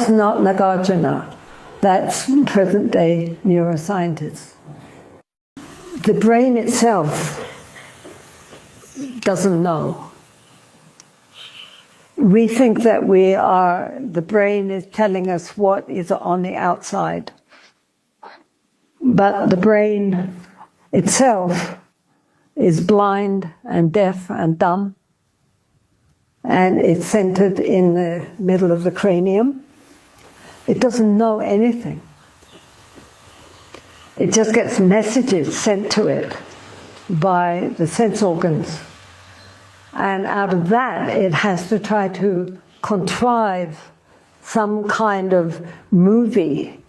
That's not Nagarjuna. That's present-day neuroscientists. The brain itself doesn't know. We think that the brain is telling us what is on the outside. But the brain itself is blind and deaf and dumb, and it's centered in the middle of the cranium. It doesn't know anything. It just gets messages sent to it by the sense organs. And out of that, it has to try to contrive some kind of movie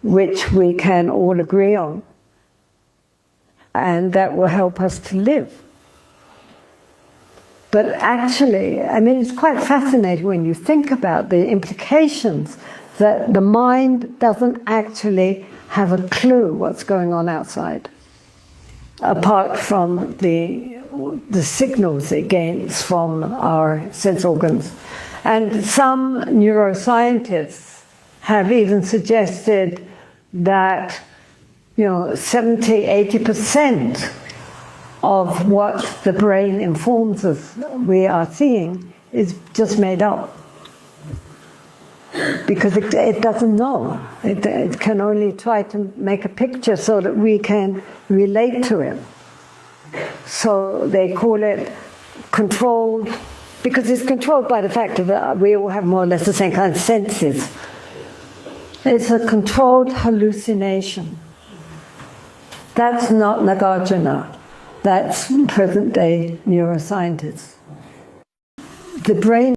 which we can all agree on, and that will help us to live. But actually, I mean, it's quite fascinating when you think about the implications that the mind doesn't actually have a clue what's going on outside, apart from the signals it gains from our sense organs. And some neuroscientists have even suggested that 70–80% of what the brain informs us we are seeing is just made up. Because it doesn't know. It can only try to make a picture so that we can relate to it. So they call it controlled, because it's controlled by the fact that we all have more or less the same kind of senses. It's a controlled hallucination. That's not Nagarjuna. That's present-day neuroscientists. The brain